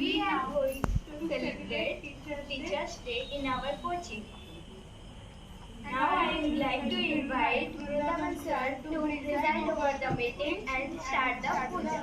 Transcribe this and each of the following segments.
We are going to celebrate Teachers' Day in our coaching. Now I would like to invite Vrindavan sir to preside over the meeting and start the puja.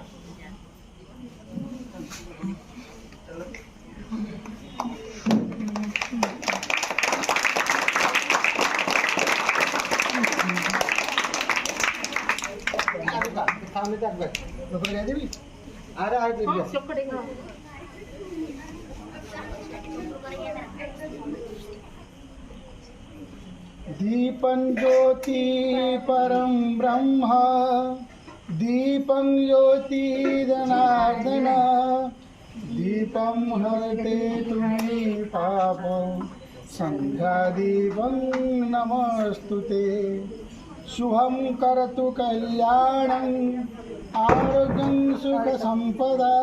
दीपं ज्योति परं ब्रह्म दीपं ज्योति जनार्दन दीपं हरते तुम्हि पापं संध्यादीपं नमस्तुते शुभं करतु कल्याणं आरोग्यं सुख संपदा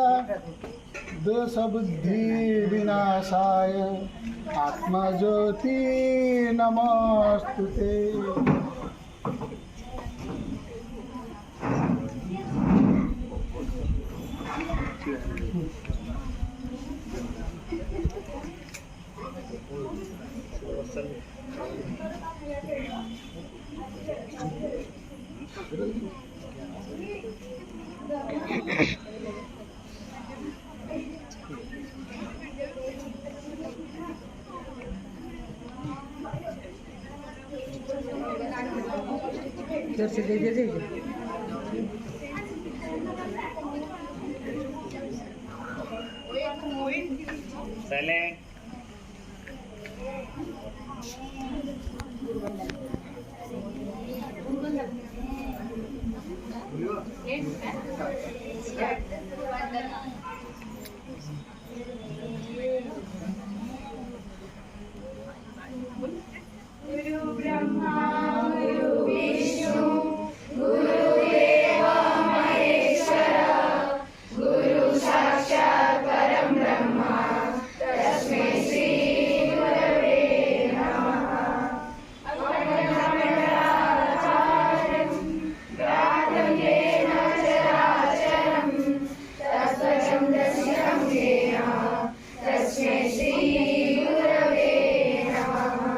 देशबुद्धि विनाशाय आत्मज्योति नमस्तुते। Silent. Guru Brahma, Guru Vishnu, Guru Deva Maheshwara, Guru Sakshat Param Brahma, Tasmai Shri Gurave Namaha. Akhandamandalacharam, Gatam Yena Characharam, Tasvatam Dasyam Jena, Tasmai Shri Gurave Namaha.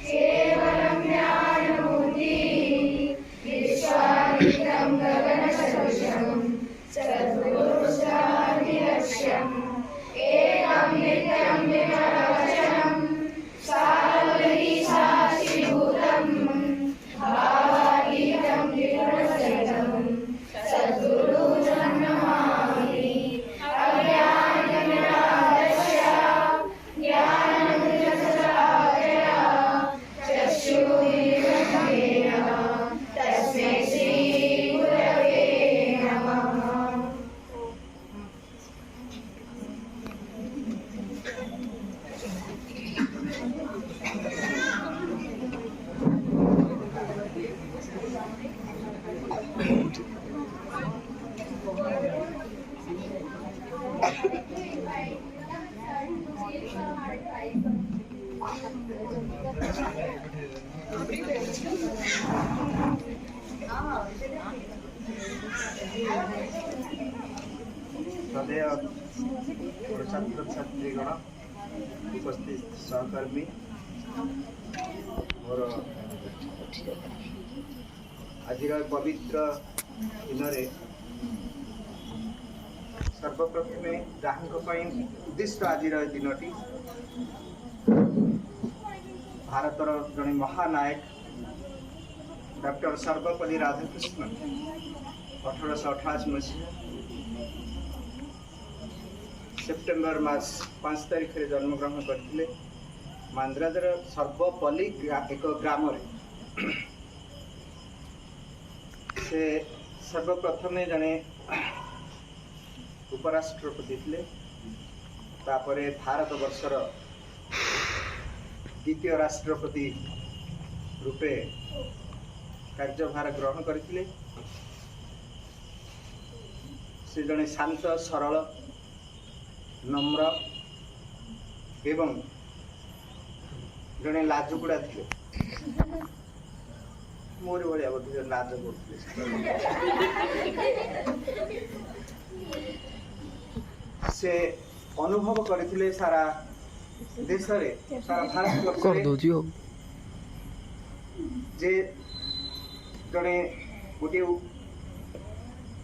केवलं ज्ञानमूर्तिः विश्वामित्रं गगनसदृशं सद्गुरुसान्निलक्ष्यम् एकं नित्यं विमलवचनं सारवही साक्षिभूतं भावातीतं त्रिगुणसहितं सद्गुरुं नमामि अज्ञानतिमिरान्धस्य ज्ञानमृतसागरः चक्षुरुन्मीलितं तस्मै श्रीगुरवे नमः। सदैव छात्र छात्रीगण उपस्थित सहकर्मी और आज पवित्र दिन सर्वप्रथम जहाँ उद्दिष्ट आज दिनटी भारतर जड़े महानायक डॉक्टर सर्वपल्ली राधाकृष्णन 1888 मसीहा सेप्टेम्बर मास 5 तारिख में जन्मग्रहण करते मांद्राजर सर्वपल्ली एक ग्राम से सर्वप्रथम जड़े उपराष्ट्रपति थे तापर भारत वर्षर द्वितीय राष्ट्रपति रूपे कार्यभार ग्रहण करते से जड़े शांत सरल नम्र एवं जड़े लाजुकुड़ा थे मोर भाया बोधे लाज करते से अनुभव करथिले सारा देश रे सारा भारत वर्ष जे जड़े गोटे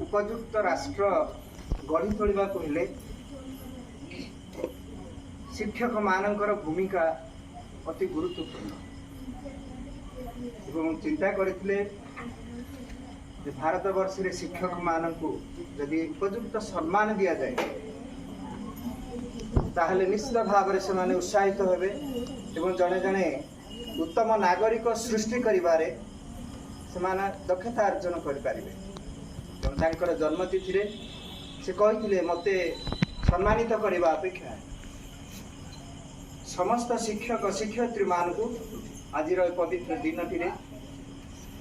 उपयुक्त राष्ट्र गढ़ी तोड़वा हेले शिक्षक मानकर भूमिका अति गुरुत्वपूर्ण एवं चिंता करथिले जे भारत वर्ष रे शिक्षक मानकु यदि उपयुक्त सम्मान दिया जाए ताहले निश्चित भाव से माने उत्साहित हेबे एवं जने जने उत्तम नागरिक सृष्टि करिबारे सेमाने दक्षता अर्जन करि पारिबे। तांकर जन्मतिथि रे से कहिथिले मते सम्मानित करबा अपेक्षा समस्त शिक्षक शिक्षयित्री मानकु आज पवित्र दिनटी रे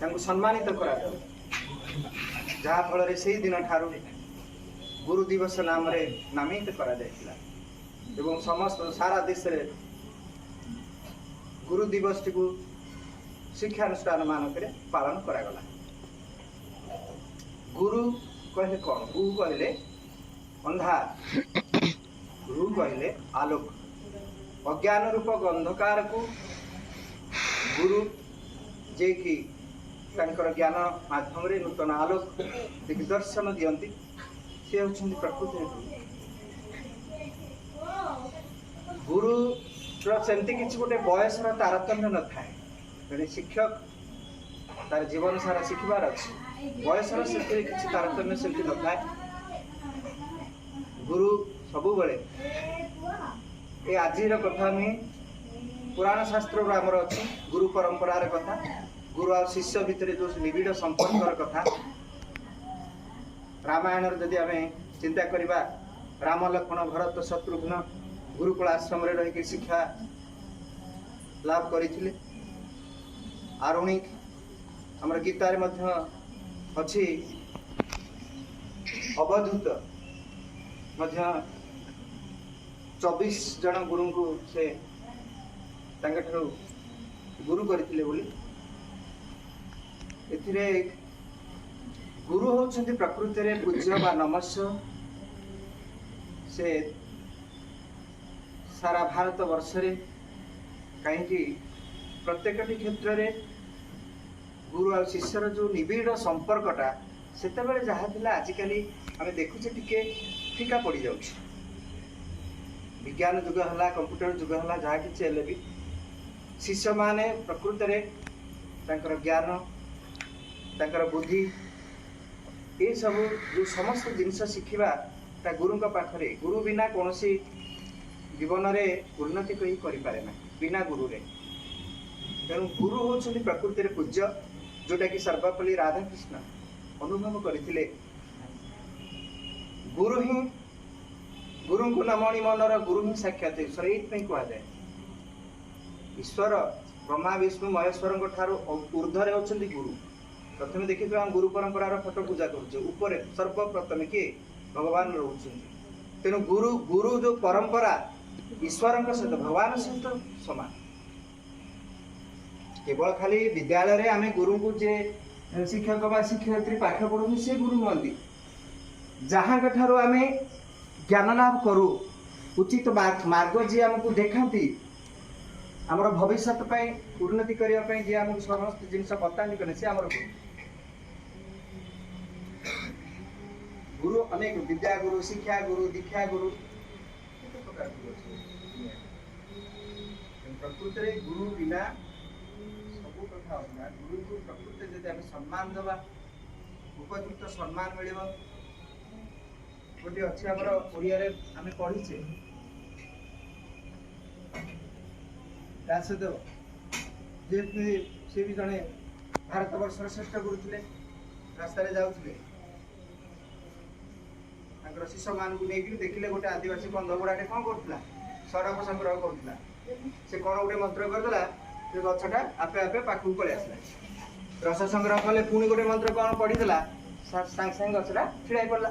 तांको सम्मानित करा जहाँ फल से दिन ठारू गुरु दिवस नाम रे नामित करा जायतिला एवं समस्त सारा देश रे गुरु दिवस टी को शिक्षानुष्ठान मानक रे पालन करा गला। गुरु कहले कौन? गुरु कहले अंधार, गुरु कहले आलोक, अज्ञान रूप अंधकार को गुरु जे कि तांकर ज्ञान माध्यम रे नूतन आलोक दिग्दर्शन दियंती से होछंती प्रकृति गुरु सेमती किसी गोटे बयस तारतम्य न थाए जड़े शिक्षक तार जीवन सारा शिखबार अच्छे बयस से किसी तारतम्य सेमती न थाए गुरु सबु बड़े ये आजिर कथा नुहे पुराण शास्त्र आमर अच्छी गुरु परंपरार कथा गुरु और शिष्य भितर जो निबिड़ संपर्कर कथा रामायण जदि आम चिंता करवा राम लक्ष्मण भरत शत्रुघ्न गुरुकुल आश्रम रे रही शिक्षा लाभ करथिले। आरुणिक हमर गीतार मध्य अछि अवधूत मध्य 24 जन गुरु को से तांगठरो गुरु करथिले बोली एथिरे गुरु होछंती प्रकृति रे पूज्य बा नमस्य से सारा भारत वर्ष रे कहीं प्रत्येक क्षेत्र रे गुरु और शिष्यर जो निबिड़ संपर्कटा सेते बेले जहा थिला आजिकली आमे देखुचे टिके फीका पड़ जाउछ विज्ञान युग हला कंप्यूटर युग हला जहा कि हेले भी शिष्य माने प्रकृति रे तांकर ज्ञान तांकर बुद्धि ये सब जो समस्त जिनस शिखिबा ता गुरु का पाखरे गुरु बिना कोनोसी जीवन रे उन्नति कहीं करें ना बिना गुरु रे तेणु गुरु होती प्रकृति रे पूज्य जोटा कि सर्वपल्ली राधाकृष्ण अनुभव करथिले गुरु ही गुरु को नमणि मनर गुरु ही साक्षात ईश्वर ये कह जाए ईश्वर ब्रह्मा विष्णु महेश्वर ठारू ऊर्धरे होती गुरु प्रथम देखिए हम गुरु परंपरार फोटो पूजा कर सर्वप्रथम किए भगवान रोचे तेणु गुरु गुरु जो परंपरा ईश्वर सहित भगवान सहित समान केवल खाली विद्यालय रे आमे गुरु को जे शिक्षक बा शिक्षयित्री पाठ पढ़ू से गुरु नुहंती जहाँ ठारू आमे ज्ञान लाभ करू उचित मार्ग जी आमको देखाती आमर भविष्य उन्नति करने जी आमको समस्त जिनस बतानी करें से आमर गुरु अनेक विद्या गुरु शिक्षा गुरु दीक्षा गुरु प्रकृति रे गुरु बिना सब कथा होना गुरु को प्रकृति जदि आम सम्मान देवा उपयुक्त सम्मान मिल गोटे अच्छी आमर ओडिया रे आम पढ़ीचे सहित सी भी जड़े भारत वर्ष श्रेष्ठ गुरु थे रास्ता जाऊे शिष्य मान को लेकिन देखिले गोटे आदिवासी बंध गुड़ाटे कौन करूला सड़क संग्रह करूला से कौन गोटे मंत्र करदेला गछटा आपे आपे पाखु पलि आसला रस संग्रह कले पुणी गोटे मंत्र कौन पढ़ीदेला सांगे सांगे गछटा छिड़ा पड़ला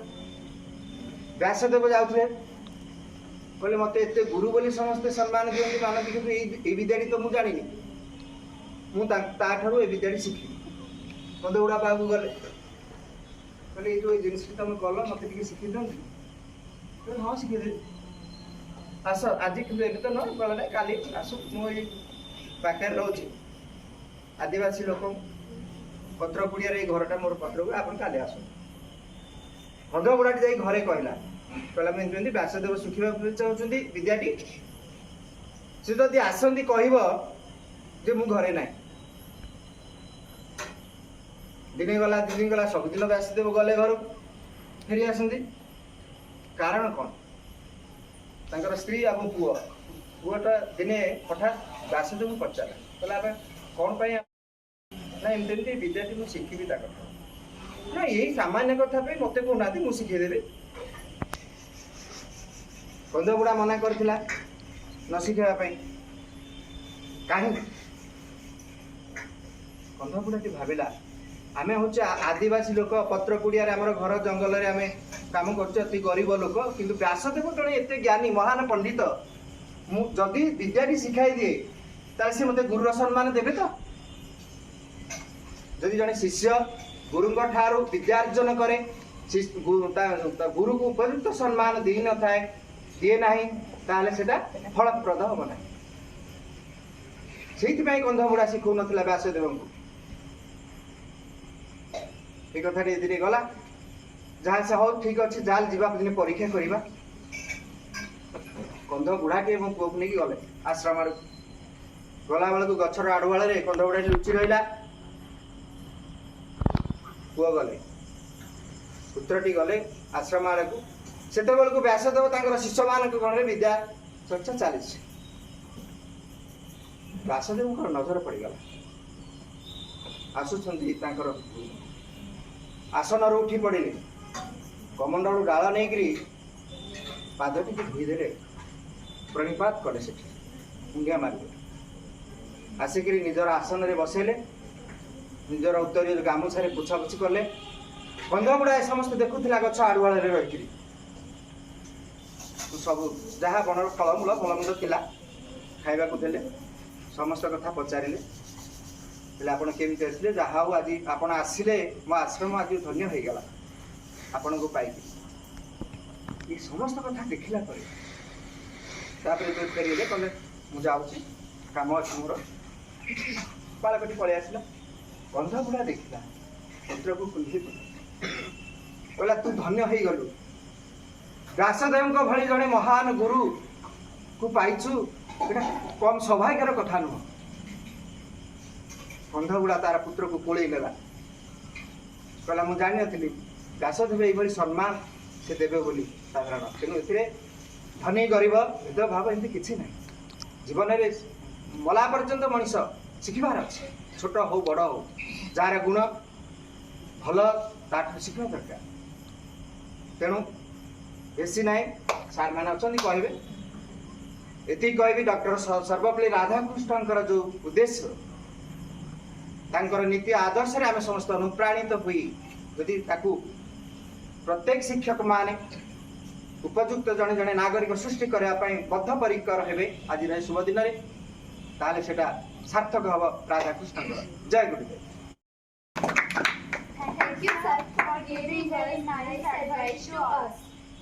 व्यासदेव जाऊे कहले मत एत गुरु बोली समस्ते सम्मान दिखती मानती कि विद्याटी तो मुझे जानी मुझे विद्याटी शिखी ବନ୍ଧୁଗୁଡ଼ା ପାଖକୁ ଗଲେ କହିଲେ ଏଇ ଯେଉଁ ଜିନିଷଟି ତମେ କଲ ମୋତେ ଟିକେ ଶିଖେଇ ଦିଅନ୍ତୁ। ହଁ ଶିଖେଇଦେବି, ଆସ ଆଜି କିନ୍ତୁ ଏବେ ତ ନୁହଁ ଗଲେ ନାହିଁ କାଲି ଆସ, ମୁଁ ଏଇ ପାଖରେ ରହୁଛି, ଆଦିବାସୀ ଲୋକ ପତ୍ରକୁଡ଼ିଆରେ ଏଇ ଘରଟା ମୋର ପତ୍ରକୁ, ଆପଣ କାଲି ଆସନ୍ତୁ। ବନ୍ଧୁଗୁଡ଼ାଟି ଯାଇ ଘରେ କହିଲା ମୁଁ ଏମିତି ବ୍ୟାସଦେବ ଶିଖିବାକୁ ଚାହୁଁଛନ୍ତି ବିଦ୍ୟାଟି, ସେ ଯଦି ଆସନ୍ତି କହିବ ଯେ ମୁଁ ଘରେ ନାହିଁ। ଦିନେ ଗଲା 2 ଦିନ ଗଲା, ସବୁଦିନ ବ୍ୟାସଦେବ ଗଲେ ଘରକୁ, ଫେରି ଆସନ୍ତି। କାରଣ କ'ଣ? ତାଙ୍କର ସ୍ତ୍ରୀ ଏବଂ ପୁଅଟା ଦିନେ ହଠାତ୍ ବ୍ୟାସଦେବଙ୍କୁ ପଚାରିଲା, କହିଲା ଆମେ କ'ଣ ପାଇଁ ନା ଏମିତି ଏମିତି ବିଦ୍ୟାଟି ମୁଁ ଶିଖିବି ତା କଥା। ନା ଏଇ ସାମାନ୍ୟ କଥା ପାଇଁ ମୋତେ କହୁନାହାନ୍ତି, ମୁଁ ଶିଖେଇଦେବି। ବନ୍ଧୁଗୁଡ଼ା ମନା କରିଥିଲା ନ ଶିଖେଇବା ପାଇଁ। କାହିଁକି? ବନ୍ଧୁଗୁଡ଼ାଟି ଭାବିଲା ଆମେ ହচ্ছে ଆଦିବାସୀ ଲୋକ, ପତ୍ରକୁଡ଼ିଆରେ ଆମର ଘର ଜଙ୍ଗଲରେ ଆମେ କାମ କରୁଛୁ, ଅତି ଗରିବ ଲୋକ, କିନ୍ତୁ ବ୍ୟାସଦେବ ଜଣେ ଏତେ ଜ୍ଞାନୀ ମହାନ ପଣ୍ଡିତ, ମୁଁ ଯଦି ବିଦ୍ୟାଟି ଶିଖାଇ ଦିଏ ତାହେଲେ ସେ ମୋତେ ଗୁରୁର ସମ୍ମାନ ଦେବେ ତ? ଯଦି ଜଣେ ଶିଷ୍ୟ ଗୁରୁଙ୍କ ଠାରୁ ବିଦ୍ୟାର୍ଜନ କରେ, ଗୁରୁକୁ ଉପଯୁକ୍ତ ସମ୍ମାନ ଦିଏ ନାହିଁ, ତାହେଲେ ସେଟା ଫଳପ୍ରଦ ହବ ନାହିଁ। ସେଇଥିପାଇଁ କନ୍ଧବୁଡ଼ା ଶିଖଉନଥିଲା ବ୍ୟାସଦେବଙ୍କୁ। এই কথাটি ধীরে গলা, ଯାହା ସେ ହଉ ଠିକ ଅଛି, ଯାହା ଯିବା ଦିନେ ପରୀକ୍ଷା କରିବା। କନ୍ଧ ବୁଢ଼ାଟି ଏବଂ ପୁଅକୁ ନେଇକି ଗଲେ ଆଶ୍ରମ ଆଡ଼କୁ। ଗଲା ବେଳକୁ ଗଛର ଆଢୁଆଳରେ କନ୍ଧ ବୁଢ଼ାଟି ଲୁଚି ରହିଲା। ପୁଅ ଗଲେ, ପୁତ୍ରଟି ଗଲେ ଆଶ୍ରମ ଆଡ଼କୁ। ସେତେବେଳକୁ ବ୍ୟାସଦେବ ତାଙ୍କର ଶିଷ୍ୟମାନଙ୍କ ଗଣରେ ବିଦ୍ୟା ଚର୍ଚ୍ଚା ଚାଲିଛି। ବ୍ୟାସଦେବଙ୍କର ନଜର ପଡ଼ିଗଲା, ଆସୁଛନ୍ତି ତାଙ୍କର ଆସନରୁ ଉଠି ପଡ଼ିଲେ, କମଣ୍ଡଳୁ ଡାଳ ନେଇକରି ପାଦ ଟିକେ ଧୋଇଦେଲେ, ପ୍ରଣିପାତ କଲେ, ସେଠି ମୁଣ୍ଡିଆ ମାରିଲେ, ଆସିକରି ନିଜର ଆସନରେ ବସେଇଲେ, ନିଜର ଉତ୍ତରୀୟ ଗାମୁଛାରେ ପୋଛାପୋଛି କଲେ। କନ୍ଧବୁଡ଼ା ଏ ସମସ୍ତେ ଦେଖୁଥିଲା ଗଛ ଆଢୁଆଳରେ ରହିକରି। ସବୁ ଯାହା ବଣର ଫଳମୂଳ ଥିଲା ଖାଇବାକୁ ଦେଲେ, ସମସ୍ତ କଥା ପଚାରିଲେ, ହେଲେ ଆପଣ କେମିତି ଆସିଲେ? ଯାହା ହଉ ଆଜି ଆପଣ ଆସିଲେ, ମୋ ଆଶ୍ରମ ଆଜି ଧନ୍ୟ ହେଇଗଲା ଆପଣଙ୍କୁ ପାଇକି। ଏ ସମସ୍ତ କଥା ଦେଖିଲା ପରେ ତାପରେ ଫେରିଲେ, କହିଲେ ମୁଁ ଯାଉଛି, କାମ ଅଛି ମୋର। ବାଳକଟି ପଳେଇ ଆସିଲା। କନ୍ଧବୁଡ଼ା ଦେଖିଲା, ପୁତ୍ରକୁ କୁଣ୍ଢେଇ କହିଲା ତୁ ଧନ୍ୟ ହେଇଗଲୁ, ବ୍ୟାସଦେବଙ୍କ ଭଳି ଜଣେ ମହାନ ଗୁରୁକୁ ପାଇଛୁ, ଏଟା କମ ସୌଭାଗ୍ୟର କଥା ନୁହଁ। କନ୍ଧବୁଡ଼ା ତାର ପୁତ୍ରକୁ କୋଳେଇ ନେଲା, କହିଲା ମୁଁ ଜାଣିନଥିଲି ବ୍ୟାସଦେବ ଏଇଭଳି ସମ୍ମାନ ସେ ଦେବେ ବୋଲି ସାଧାରଣ, ତେଣୁ ଏଥିରେ ଧନୀ ଗରିବ ଭେଦଭାବ ଏମିତି କିଛି ନାହିଁ। ଜୀବନରେ ମଲା ପର୍ଯ୍ୟନ୍ତ ମଣିଷ ଶିଖିବାର ଅଛି, ଛୋଟ ହଉ ବଡ଼ ହଉ, ଯାହାର ଗୁଣ ଭଲ ତାଠୁ ଶିଖିବା ଦରକାର। ତେଣୁ ବେଶୀ ନାହିଁ, ସାର୍ମାନେ ଅଛନ୍ତି କହିବେ, ଏତିକି କହିବି ଡକ୍ଟର ସର୍ବପଲ୍ଲୀ ରାଧାକୃଷ୍ଣଙ୍କର ଯେଉଁ ଉଦ୍ଦେଶ୍ୟ, ତାଙ୍କର ନୀତି ଆଦର୍ଶରେ ଆମେ ସମସ୍ତେ ଅନୁପ୍ରାଣିତ ହୋଇ ଯଦି ତାକୁ ପ୍ରତ୍ୟେକ ଶିକ୍ଷକ ମାନେ ଉପଯୁକ୍ତ ଜଣେ ଜଣେ ନାଗରିକ ସୃଷ୍ଟି କରିବା ପାଇଁ ବଦ୍ଧପରିକର ହେବେ ଆଜିର ଏ ଶୁଭ ଦିନରେ, ତାହେଲେ ସେଟା ସାର୍ଥକ ହବ ରାଧାକୃଷ୍ଣଙ୍କର। ଜୟ ଗୁରୁଦେବ। Thank you, sir, for giving very nice advice to us.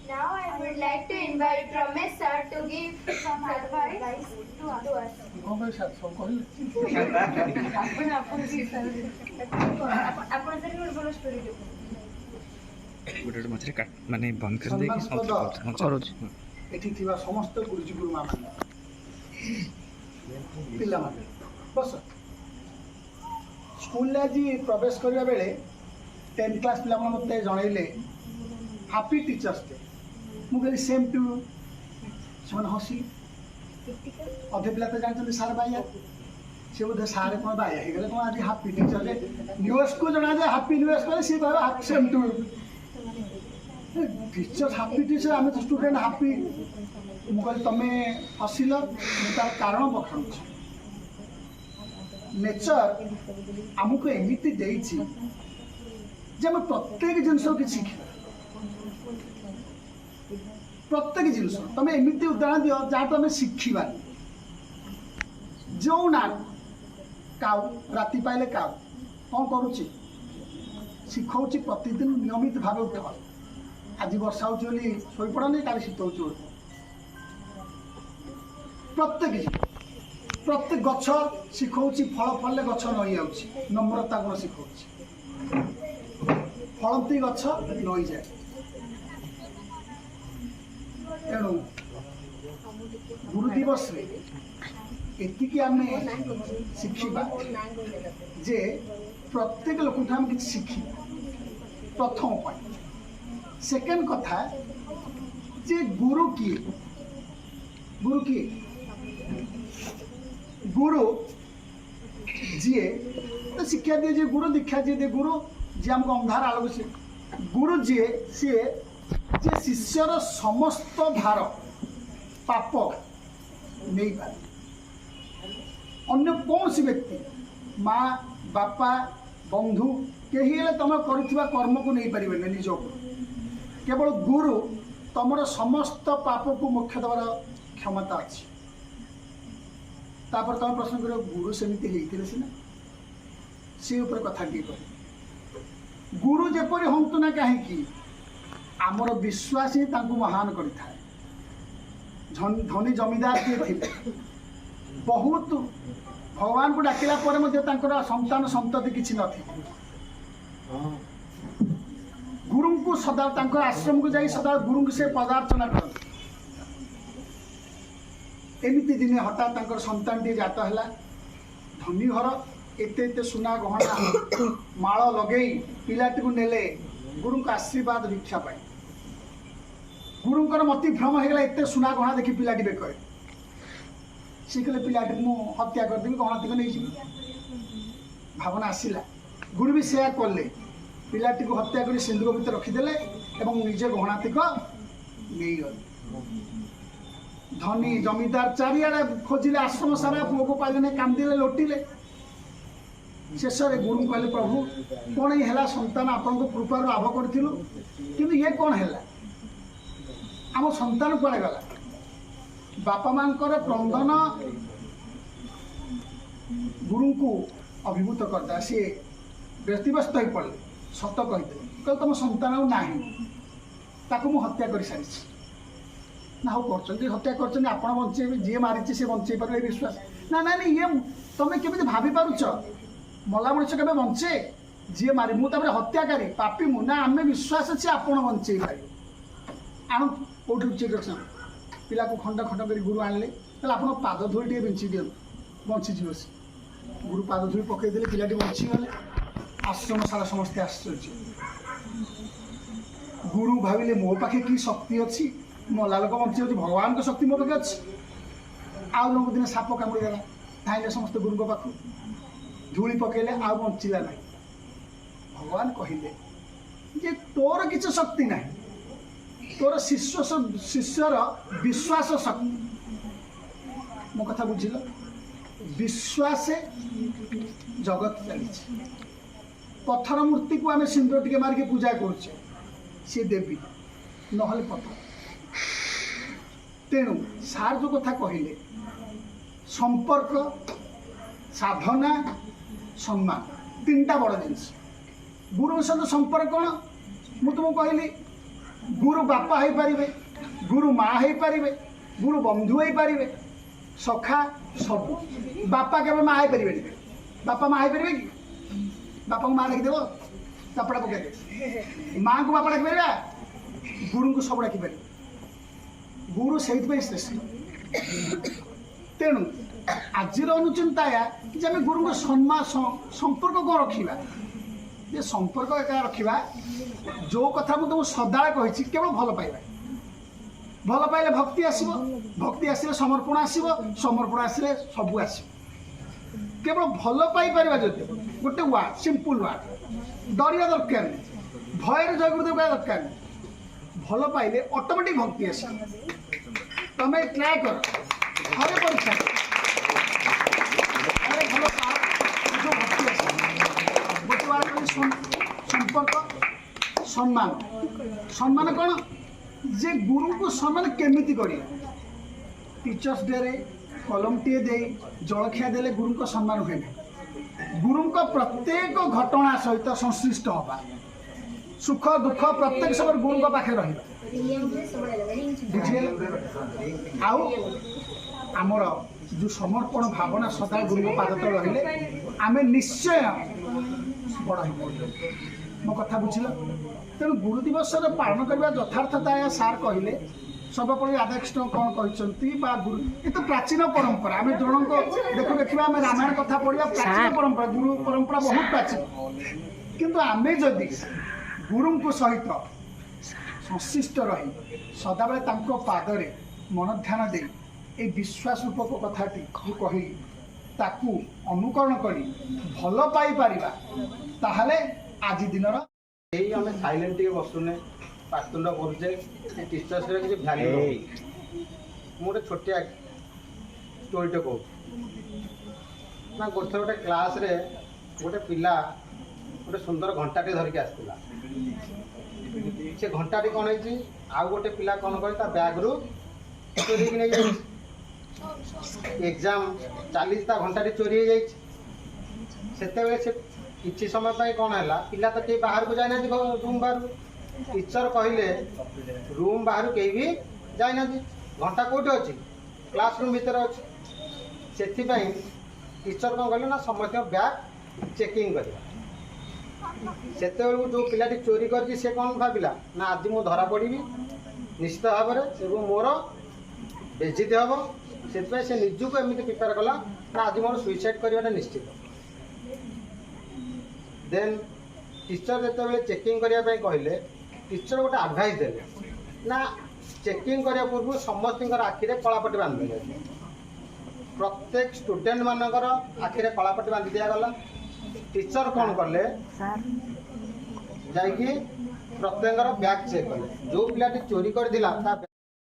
Now I would like to invite Ramesh sir to give some advice to us. କ'ଣ ପାଇଁ ସାର୍ ସବୁ କହିଲେ? ଆପଣ ସାର୍ ଗୋଟେ ଭଲ ଷ୍ଟୋରି ଗୋଟେ ମଝିରେ ମାନେ ବନ୍ଦ କରିଦେଇକି କରୁଛି। ଏଠି ଥିବା ସମସ୍ତ ଗୁରୁଜୀ ଗୁରୁମା ମାନେ, ପିଲାମାନେ ବସ। ସ୍କୁଲରେ ଆଜି ପ୍ରବେଶ କରିବା ବେଳେ 10th କ୍ଲାସ୍ ପିଲାମାନେ ମୋତେ ଜଣେଇଲେ ହାପି ଟିଚର୍ସ ଡେ। ମୁଁ କହିଲି ସେମ୍ ଟୁ ୟୁ। ସେମାନେ ହସିଲେ। ଅଧେ ପିଲା ତ ଜାଣିଛନ୍ତି ସାର୍ ବାୟା, ସେ ବୋଧେ ସାର୍ କ'ଣ ବାୟା ହେଇଗଲେ କ'ଣ ଆଜି ହାପି ଟିଚର୍ସ ଡେ। ନ୍ୟୁୟର୍ସକୁ ଜଣାଯାଏ ହାପି ନ୍ୟୁୟର୍ସ କହିଲେ ସିଏ କହିବ same to you. Teachers happy teacher, ଆମେ ତ ଷ୍ଟୁଡେଣ୍ଟ ହାପି। ମୁଁ କହିଲି ତମେ ହସିଲ, ମୁଁ ତାର କାରଣ ବଖାଣୁଛି। ନେଚର ଆମକୁ ଏମିତି ଦେଇଛି ଯେ ଆମେ ପ୍ରତ୍ୟେକ ଜିନିଷକୁ କିଛି ଶିଖିବା। ପ୍ରତ୍ୟେକ ଜିନିଷ ତମେ ଏମିତି ଉଦାହରଣ ଦିଅ ଯାହାଠୁ ଆମେ ଶିଖିବାନି। ଯେଉଁ ନା କାଉ ରାତି ପାଇଲେ କାଉ କ'ଣ କରୁଛି? ଶିଖଉଛି ପ୍ରତିଦିନ ନିୟମିତ ଭାବେ ଉଠ। ଆଜି ବର୍ଷା ହେଉଛି ବୋଲି ଶୋଇପଡ଼ନି, କାଲି ଶୀତ ହେଉଛି ବୋଲି। ପ୍ରତ୍ୟେକ ଗଛ ଶିଖଉଛି, ଫଳ ଫଳିଲେ ଗଛ ନଇ ଯାଉଛି, ନମ୍ରତା ଗୁଣ ଶିଖଉଛି। ଫଳନ୍ତି ଗଛ ନଇଯାଏ। ତେଣୁ ଗୁରୁ ଦିବସରେ ଏତିକି ଆମେ ଶିଖିବା ଯେ ପ୍ରତ୍ୟେକ ଲୋକଠୁ ଆମେ କିଛି ଶିଖିବା ପ୍ରଥମ ପଏଣ୍ଟ। ସେକେଣ୍ଡ କଥା ଯେ ଗୁରୁ କିଏ? ଗୁରୁ କିଏ? गुरु जी तो शिक्षा दिए जी, गुरु दीक्षा जी दे, गुरु जी आमको अंधार आलोक से गुरु जी सी जे शिष्यर समस्त भार पाप नहीं पारे। अन्य कौन सी व्यक्ति माँ बापा बंधु कहीं तुम कर कर्म को नहीं पारे निज केवल गुरु तुम समस्त पाप को मोक्ष देवार क्षमता अच्छी। तापर तुम प्रश्न कर गुरु सेमती होते सीना सी उपर कथा किए कह गुरु जेपरी हूँ ना कहीं आमर विश्वास ही महान करता। धनी जमीदार किए थे बहुत भगवान को डाकिला पर संतान संतति किसी नथी। गुरु को सदा आश्रम को जाई सदा गुरु को से पदार्चना करते। एमती दिने हठात संतान टी जात है धनी घर एत सुना गहना माल लगे पिलाटी को नेले गुरु का आशीर्वाद भिक्षा पाए। गुरुंकर मति भ्रम होगा एत सुना गहना देखी पिलाटी बेक सी कहले पिलाटी मु हत्या करदेवी गहना तिक नहीं भावना आसला। गुरु भी सेया कले पिलाटी को हत्या कर सिंदूर भितर रखीदे और निजे गहना तिक नहीं गले। धनी जमीदार चारिआडे खोजिले आश्रम सारा पुओ को पाइले कांदिले लोटिले। शेष गुरु कहले प्रभु कौन है संतान आपन कृपार लाभ करूँ कि ये कौन है आम संतान कुआड़े गला। बापा माँ क्रंदन गुरु को अभिभूत करता सी व्यतिव्यस्त हो पड़े। सत कहते कह तुम संतान ना मु हत्या कर सारी ना हो कर हत्या कर आपण बचे जी मारी सी बचे पारे विश्वास ना ना ये तुम केमी भाभी पारुच मला मनुष्य के बचे जी मारी मुझे हत्याकारी पापी मु ना आम विश्वास अच्छे आपण बचे पारे आण कौटी चेक रख पिला को खंड खंड कर गुरु आनले आप पाद धूल टे बिंची दिखाँ बंचीजी सी गुरु पाद धूल पकईदे पिलाटी बंचीगले। आश्रम सारा समस्ते आश्चर्य। गुरु भाविले मो पाखे कि शक्ति अच्छी मला लोक बंची भगवान को शक्ति मो पाखे अच्छी। आउ जन दिन साप कामुड़ीगला धाइले समस्त गुरु पाख धूली पकईले आ बंचला ना। भगवान कहले जे तोर किसी शक्ति ना तोर शिष्यर विश्वास शक्ति। मो कथा बुझिल विश्वास जगत चली। पत्थर मूर्ति को आम सिंदूर टे मारिक पूजा करुचे सी देवी ना पत्थर। तेणु सार जो कथा कहले संपर्क साधना सम्मान तीनटा बड़ जिनस। गुरु सहित संपर्क कौन मु तुमको कहली गुरु बापा हो पारे गुरु माँ हो पारे गुरु बंधु हो पारे सखा सब। बापा के माँ हो पारे बापा माँ हो पारे कि बापा को माँ रखिदेव चापड़ा पकड़ माँ को बापा रखिपर गुरु को सब रखिपर। गुरु से श्रेष्ठ। तेणु आज अनुचिंता कि आम गुरु को सम्मान संपर्क कौन रखा ये संपर्क क्या रखा जो कथा मुझे तुमको सदा कही केवल भल पाइबा। भल पाइले भक्ति आसब भक्ति आसिले समर्पण आसब समर्पण आसिले सबू आस। केवल भल पाइपर जदि गोटे वार्ड सिंपल वार्ड डरिया दरकार नहीं भयर जयगुरुदेव क्या दरकार नहीं भल पाइले ऑटोमेटिक भक्ति आस। तुम ट्राए कर थे परीक्षा गोटे वार्ड संपर्क सम्मान। सम्मान कौन जे गुरु को सम्मान केमिति करिए। टीचर्स डे रे कलम टे दे जलखिया देले गुरु को सम्मान हुए ना। गुरु प्रत्येक घटना सहित संश्लिष्ट हवा सुख दुख प्रत्येक समय गुरु का पाखे रहिबा आउ आमर जो समर्पण भावना सदा गुरु पाद तले रहिले आमे निश्चय बड़ मो कथा बुझल तेणु गुरु दिवस पालन करने यथार्थता या सार कहले सर्वपरि राधाकृष्ण कौन कहते गुरु ये तो प्राचीन परंपरा आम जन को देखा आम रामायण कथा पढ़ा प्राचीन परंपरा गुरु परंपरा बहुत प्राचीन किंतु आमे जदि गुरु को सहित संश्लिष्ट रही सदाबले तांको पादरे मन ध्यान दे ए विश्वास रूपक कथाटी कही ताकू अनुकरण करी भल पाई परिबा ताहले आज दिनर यही आम साइलेंट टे बसुने पातुंड करुचे टीचर्स किसी भैल्यू गोटे छोटिया स्टोरीटे कहूँ ना गोटे गोटे क्लास रे गोटे पिला गोटे सुंदर घंटाटे धरिकी आसला से घंटाटी कौन है आउ गोटे पिला कौन कर बैग रु चोरी नहीं एग्जाम चली घंटाटी चोरी हो से किसी समय पर कौन है पिला तो कहीं बाहर को जाना रूम बाहर टीचर कहले रूम बाहर कहीं भी जाना घंटा कौटे अच्छी क्लासरूम भितर अच्छी से टीचर कौन कहले ना समस्त बैग चेकिंग करवा से जो पिलाटी चोरी कर कौन भाविला ना आज मु धरा पड़ी निश्चित भाव में मोर बेजित हम से निजक एमती प्रिपेयर कला ना आज मोर सुइसाइड करवाटा निश्चित देन टीचर जो चेकिंग करने कहले टीचर गोटे एडवाइस देले ना चेकिंग करने पूर्व समस्त आखिरे कलापट्टी बांधि प्रत्येक स्टूडेंट मानकर आखिरे कलापट्टी बांधि दिगला टीचर कौन कले जाइए प्रत्येक बैग चेक कले जो पिलाटी चोरी कर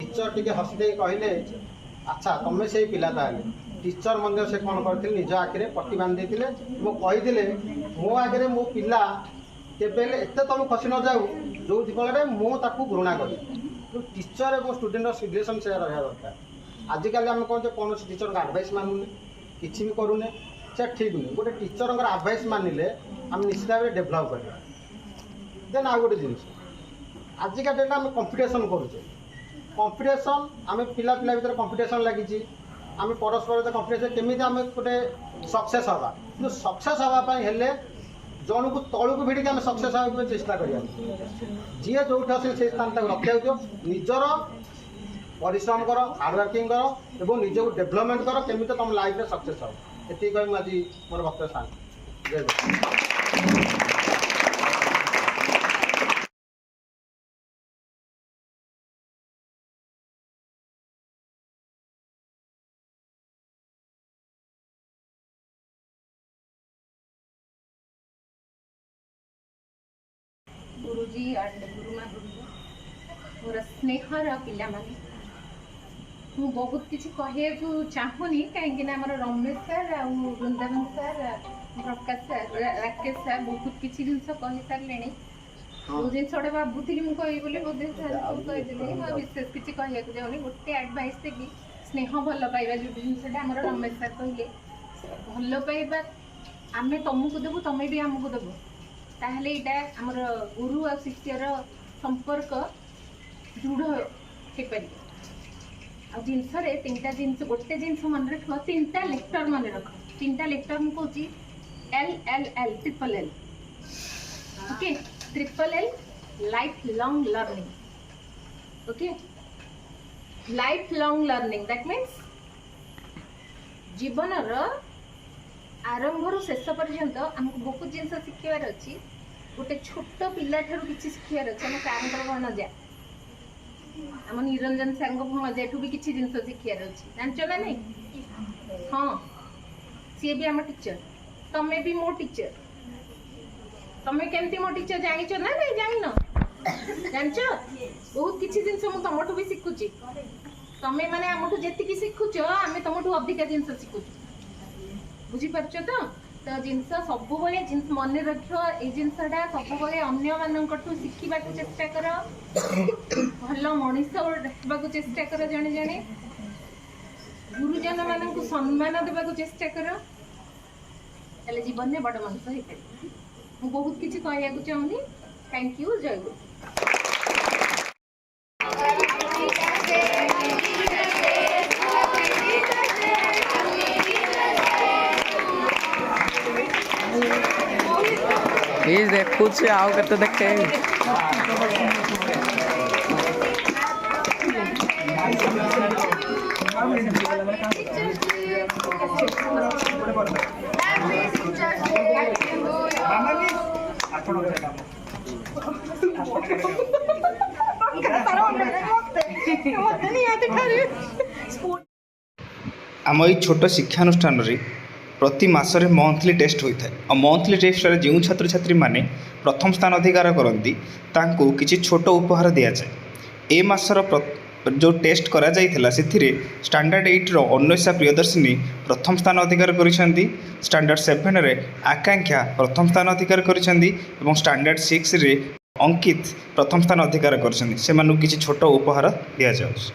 टीचर टी हसी कहले अच्छा तुम्हें से पिला टीचर मंदिर से कौन करते निज आखिरे पट्टी बांधि देते मुझे मो आगे मो पिला केवे एत तुम खसी न जाऊ जो फल मुझे घृणा करी टीचर और स्टूडेंट रिलेसन से रहा दरकार आजिकल आम कौन कौन टीचर का आडभाइस मानुने किसी भी करूने से ठीक नुहे गोटे टीचर आडभाइस मानिले आम निश्चित भाव डेभलप करवा देन आउ गोटे जिन आजिका डेट आम कंपिटिशन करुचे कंपिटिशन आम पिला पिला भर कंपिटिशन लगी आम परस्पर कंपिटिशन केमी आम गोटे सक्सेस हवा कि सक्सेस हाँपाई हेले जन को तलू भिड़ी आम सक्सेस हाँपा चेष्टा करिया जी जो से स्थान रखा निजर परिश्रम कर हार्डवर्किंग कर और निज को डेभलपमेंट कर केमी तुम लाइफ में सक्सेस हो ये कह मुझे मोर वक्तव्य शांत जय गुरुजी एंड गुरुमा मोर स्नेहर पिला मु बहुत किसी कहू चाहूनी कहीं रमेश सर आ वृंदावन सर प्रकाश सर राकेश सर बहुत किसी जिन कही सारे जो जिनसा भावुली मुझे बोधे कहीदेली विशेष किसी कहना चाहूनी गोटे एडभाइस देगी स्नेह भल पाइबा जो जिनसा आम रमेश सर कहले भल पाइबा आम तुमको देवु तुम भी आमको देव ताहले यहाँ आमर गुरु और शिष्यर संपर्क दृढ़ हो पार आ जिनस तीन जिन गोटे जिन मन रख तीन लेक्चर मन रख तीन लेक्चर मुझे L L L triple L okay triple L life long learning okay life long learning that means जीवन आरंभ रु शेष पर्यंत आमको बहुत जिन शिखार अच्छी गोटे छोट पिला ठार किसी शिखार अच्छे आम सार भणजा आम निरंजन सार भणजा भी किसी जिन शिखार अच्छी जानच ना नहीं हाँ सी भी आम टीचर तमें भी मो टीचर तमें केमती मो टीचर जानिच ना नहीं जान जानच बहुत किसी जिन तुमठू भी शिखुची तमें मैंने आमठू जी शिखुच आम तुमठू अधिका जिन शिखुच बुझीपार तो जिनस सब जिन मन रख ये जिनसा सब अन्य मानू शिखा चेष्टा कर भल मनीष होगा चेष्टा कर जड़े जड़े गुरुजन मान सम्मान देवा चेष्टा कर ताले जीवन में बड़ मनुष्य होई पारे। मु बहुत किछि कहया को चाहूनी। Thank you. जय गुरु। प्लीज देखुचे आउ कते देखे आम ये छोट शिक्षानुष्ठान प्रति मासरे मंथली टेस्ट होता है और मंथली टेस्ट जो छात्र छात्री मैंने प्रथम स्थान अधिकार करती किसी छोट उपहार दि जाए। ए मासर जो टेस्ट करा जाइथिला से स्टैंडर्ड 8 रो अन्वेषा प्रियदर्शिनी प्रथम स्थान अधिकार करिसेंती, स्टैंडर्ड 7 रे आकांक्षा प्रथम स्थान अधिकार करिसेंती एवं स्टैंडर्ड 6 रे अंकित प्रथम स्थान अधिकार करिसेंती। से मानु किसी छोट उपहार दिया जाउछ।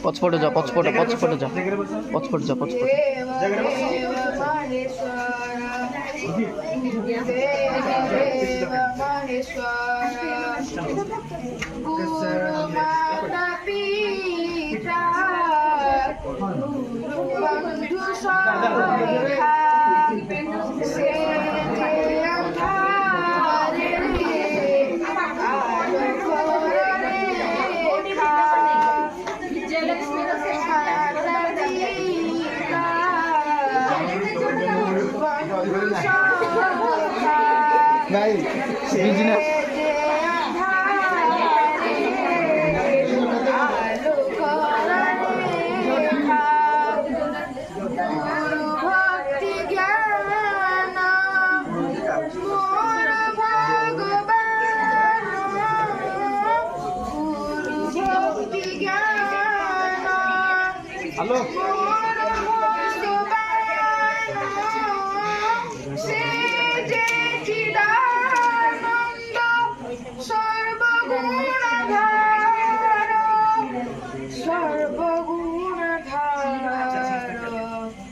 पचपट जा पचपट पचपट जा पचपट जा पचपट बंधु ଭାଇ ବିଜନେସ୍ হ্যালো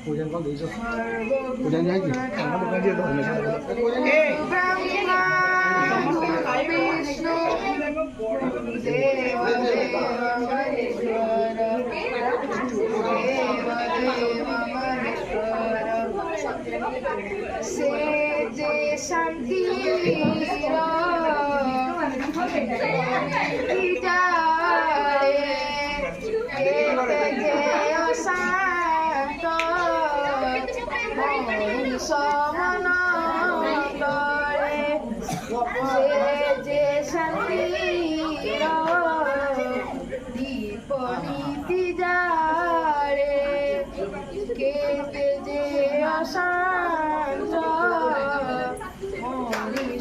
पूजन कौन देइछो पूजन जाई कि हम तो कहिए से जे शांति সমন তলে যে শান্তির দীপ নীতি জালে কেতে যে অশান্ত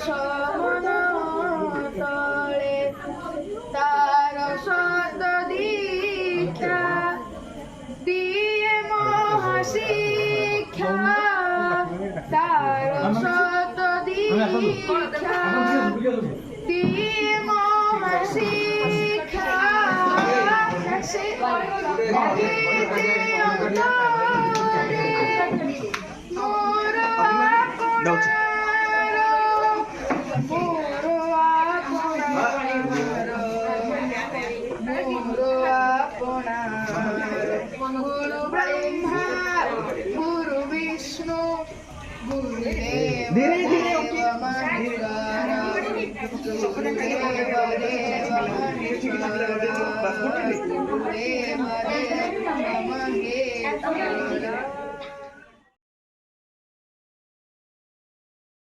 সমন তলে তার সত দীক্ষা দিয়ে মহাশিক্ষা তার সত দীক্ষা দিয়ে মহাশিক্ষা মোর গুরু ব্রহ্মা গুরু বিষ্ণু গুরুদেব মহেশ্বর